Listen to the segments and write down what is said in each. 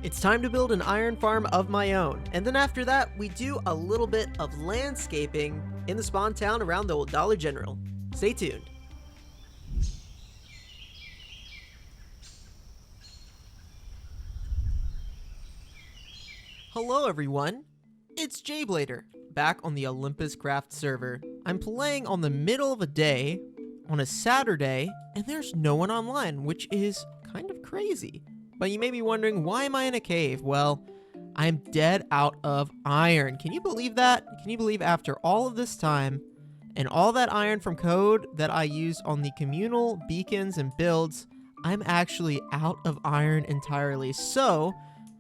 It's time to build an iron farm of my own, and then after that, we do a little bit of landscaping in the spawn town around the old Dollar General. Stay tuned. Hello everyone, it's jblader, back on the Olympus Craft server. I'm playing on the middle of a day, on a Saturday, and there's no one online, which is kind of crazy. But you may be wondering, why am I in a cave? Well, I'm dead out of iron. Can you believe that? Can you believe after all of this time, and all that iron from code that I used on the communal beacons and builds, I'm actually out of iron entirely. So,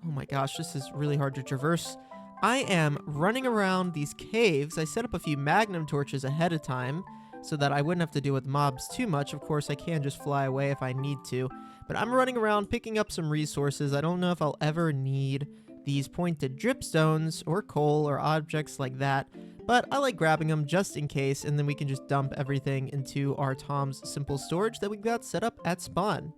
oh my gosh, this is really hard to traverse. I am running around these caves. I set up a few magnum torches ahead of time so that I wouldn't have to deal with mobs too much. Of course, I can just fly away if I need to. But I'm running around picking up some resources. I don't know if I'll ever need these pointed dripstones or coal or objects like that. But I like grabbing them just in case, and then we can just dump everything into our Tom's simple storage that we've got set up at spawn.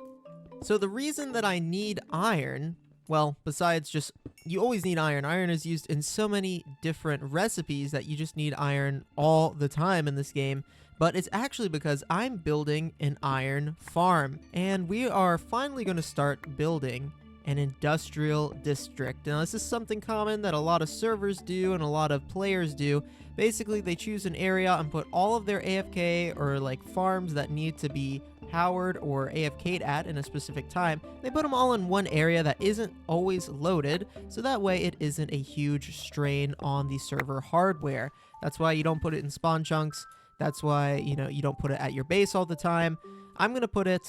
So the reason that I need iron, well, besides just, you always need iron. Iron is used in so many different recipes that you just need iron all the time in this game. But it's actually because I'm building an iron farm. And we are finally going to start building an industrial district. Now, this is something common that a lot of servers do and a lot of players do. Basically, they choose an area and put all of their AFK or like farms that need to be powered or AFK'd at in a specific time. They put them all in one area that isn't always loaded, so that way it isn't a huge strain on the server hardware. That's why you don't put it in spawn chunks. That's why, you don't put it at your base all the time. I'm going to put it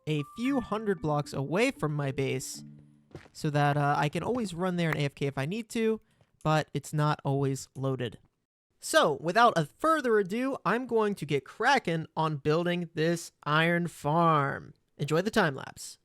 a few hundred blocks away from my base so that I can always run there and AFK if I need to, but it's not always loaded. So, without a further ado, I'm going to get cracking on building this iron farm. Enjoy the time lapse.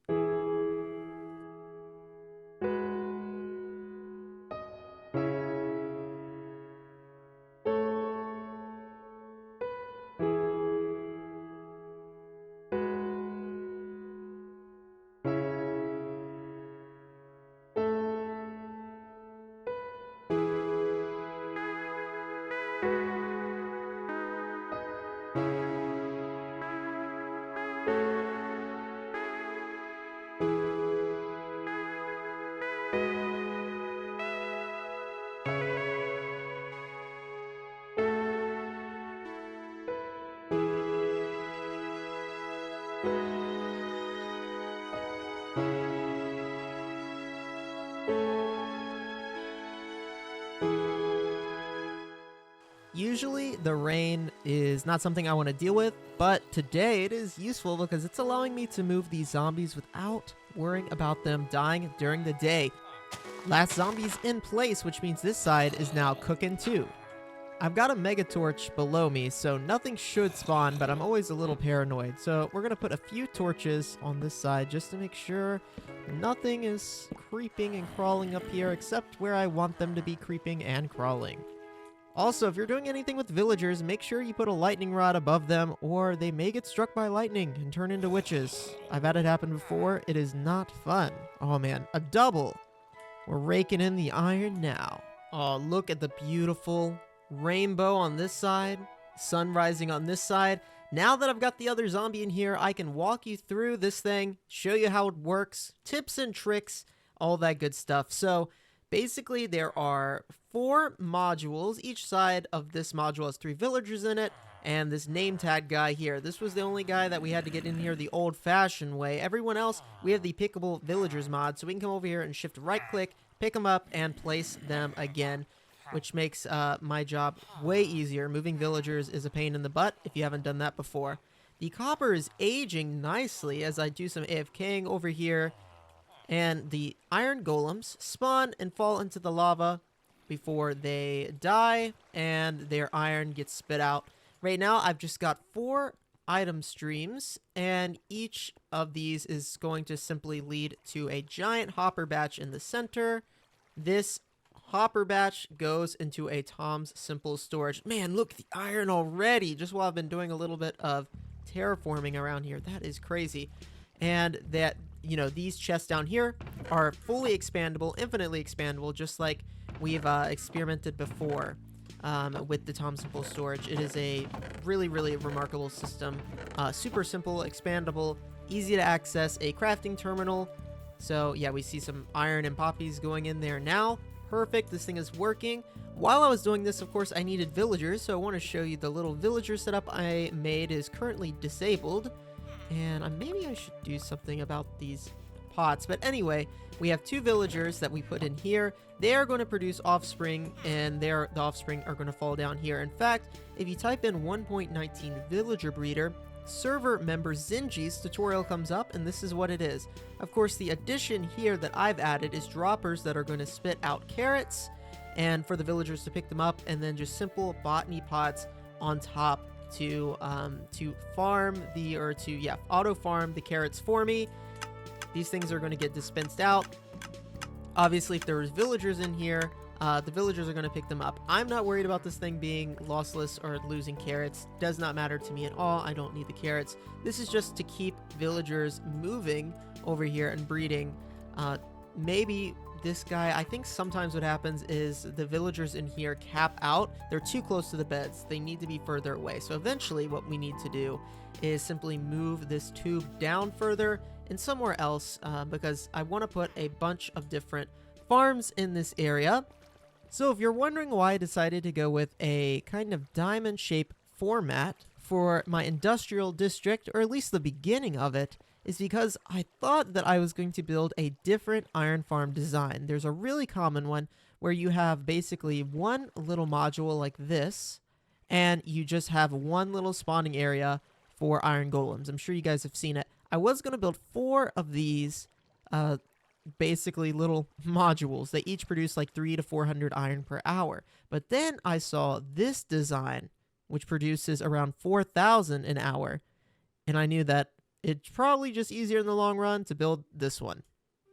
Usually the rain is not something I want to deal with, but today it is useful because it's allowing me to move these zombies without worrying about them dying during the day. Last zombie's in place, which means this side is now cooking too. I've got a mega torch below me, so nothing should spawn, but I'm always a little paranoid. So we're going to put a few torches on this side just to make sure nothing is creeping and crawling up here except where I want them to be creeping and crawling. Also, if you're doing anything with villagers, make sure you put a lightning rod above them or they may get struck by lightning and turn into witches. I've had it happen before. It is not fun. Oh man, a double. We're raking in the iron now. Oh, look at the beautiful rainbow on this side, sun rising on this side. Now that I've got the other zombie in here, I can walk you through this thing, show you how it works, tips and tricks, all that good stuff. So basically, there are 4 modules. Each side of this module has 3 villagers in it, and this name tag guy here. This was the only guy that we had to get in here the old-fashioned way. Everyone else, we have the pickable villagers mod, so we can come over here and shift right-click, pick them up, and place them again, which makes my job way easier. Moving villagers is a pain in the butt if you haven't done that before. The copper is aging nicely as I do some AFKing over here. And the iron golems spawn and fall into the lava before they die and their iron gets spit out. Right now, I've just got 4 item streams, and each of these is going to simply lead to a giant hopper batch in the center. This hopper batch goes into a Tom's simple storage. Man, look, the iron already, just while I've been doing a little bit of terraforming around here. That is crazy. And that you know, these chests down here are fully expandable, infinitely expandable, just like we've experimented before with the Tom Simple storage. It is a really, really remarkable system. Super simple, expandable, easy to access, a crafting terminal. So yeah, we see some iron and poppies going in there now. Perfect, this thing is working. While I was doing this, of course, I needed villagers, so I want to show you the little villager setup I made is currently disabled. And maybe I should do something about these pots. But anyway, we have 2 villagers that we put in here. They are going to produce offspring, and the offspring are going to fall down here. In fact, if you type in 1.19 villager breeder, server member zinjy's tutorial comes up, and this is what it is. Of course, the addition here that I've added is droppers that are going to spit out carrots, and for the villagers to pick them up, and then just simple botany pots on top to farm auto farm the carrots for me. These things are going to get dispensed out. Obviously, if there's villagers in here, the villagers are going to pick them up. I'm not worried about this thing being lossless or losing carrots. Does not matter to me at all. I don't need the carrots. This is just to keep villagers moving over here and breeding. Maybe this guy, I think sometimes what happens is the villagers in here cap out. They're too close to the beds. They need to be further away. So eventually what we need to do is simply move this tube down further and somewhere else because I want to put a bunch of different farms in this area. So if you're wondering why I decided to go with a kind of diamond shape format for my industrial district, or at least the beginning of it, is because I thought that I was going to build a different iron farm design. There's a really common one where you have basically one little module like this, and you just have one little spawning area for iron golems. I'm sure you guys have seen it. I was going to build 4 of these basically little modules. They each produce like 300 to 400 iron per hour. But then I saw this design, which produces around 4,000 an hour, and I knew that it's probably just easier in the long run to build this one.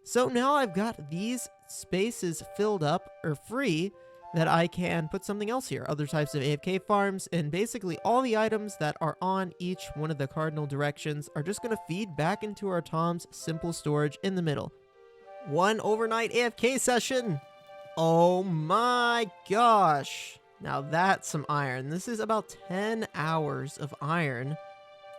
So now I've got these spaces filled up or free that I can put something else here. Other types of AFK farms, and basically all the items that are on each one of the cardinal directions are just going to feed back into our Tom's Simple storage in the middle. One overnight AFK session. Oh my gosh. Now that's some iron. This is about 10 hours of iron.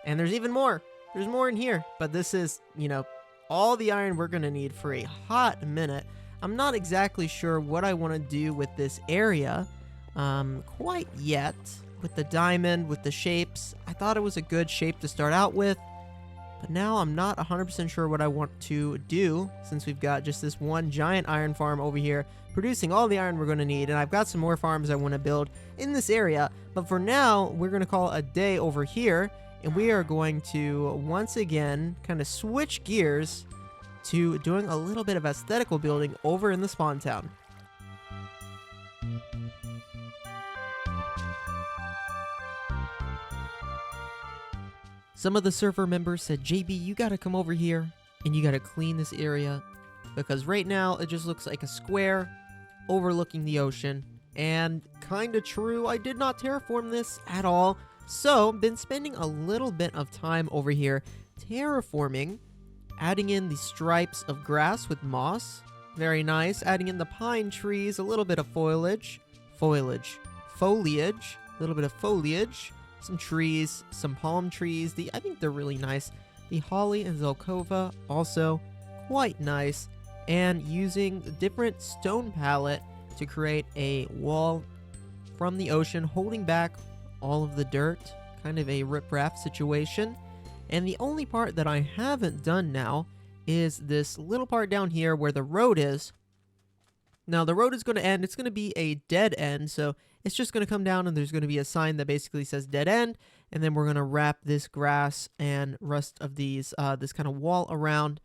And there's even more. There's more in here, but this is, you know, all the iron we're going to need for a hot minute. I'm not exactly sure what I want to do with this area quite yet. With the diamond, with the shapes, I thought it was a good shape to start out with, but now I'm not 100% sure what I want to do since we've got just this one giant iron farm over here producing all the iron we're going to need, and I've got some more farms I want to build in this area, but for now, we're going to call it a day over here. And we are going to, once again, kind of switch gears to doing a little bit of aesthetical building over in the spawn town. Some of the server members said, JB, you gotta come over here and you gotta clean this area because right now it just looks like a square overlooking the ocean. And kinda true, I did not terraform this at all. So, been spending a little bit of time over here terraforming, adding in the stripes of grass with moss. Very nice. Adding in the pine trees, a little bit of foliage, a little bit of foliage, some trees, some palm trees. I think they're really nice. The holly and zelkova, also quite nice. And using the different stone palette to create a wall from the ocean, holding back all of the dirt, kind of a riprap situation. And the only part that I haven't done now is this little part down here where the road is. Now the road is going to end. It's going to be a dead end, so it's just going to come down and there's going to be a sign that basically says dead end, and then we're going to wrap this grass and rest of these this kind of wall around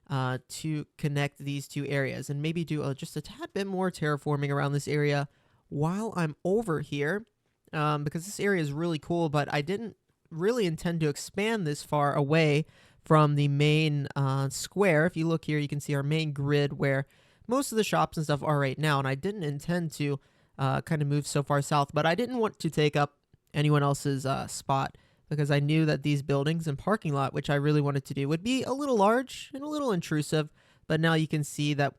to connect these two areas, and maybe do just a tad bit more terraforming around this area while I'm over here. Because this area is really cool, but I didn't really intend to expand this far away from the main square. If you look here, you can see our main grid where most of the shops and stuff are right now, and I didn't intend to kind of move so far south, but I didn't want to take up anyone else's spot because I knew that these buildings and parking lot, which I really wanted to do, would be a little large and a little intrusive. But now you can see that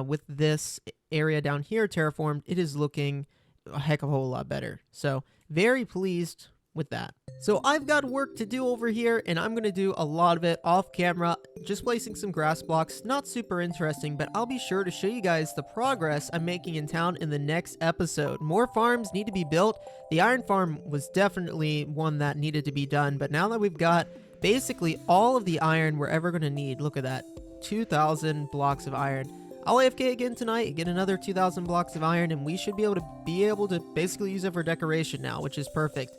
with this area down here terraformed, it is looking a heck of a whole lot better. So very pleased with that. So I've got work to do over here, and I'm going to do a lot of it off camera, just placing some grass blocks. Not super interesting, but I'll be sure to show you guys the progress I'm making in town in the next episode. More farms need to be built. The iron farm was definitely one that needed to be done, but now that we've got basically all of the iron we're ever going to need, look at that, 2,000 blocks of iron. I'll AFK again tonight, get another 2,000 blocks of iron, and we should be able to basically use it for decoration now, which is perfect.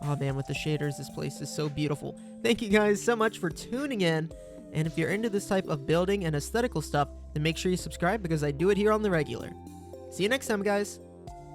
Oh man, with the shaders, this place is so beautiful. Thank you guys so much for tuning in. And if you're into this type of building and aesthetical stuff, then make sure you subscribe because I do it here on the regular. See you next time, guys.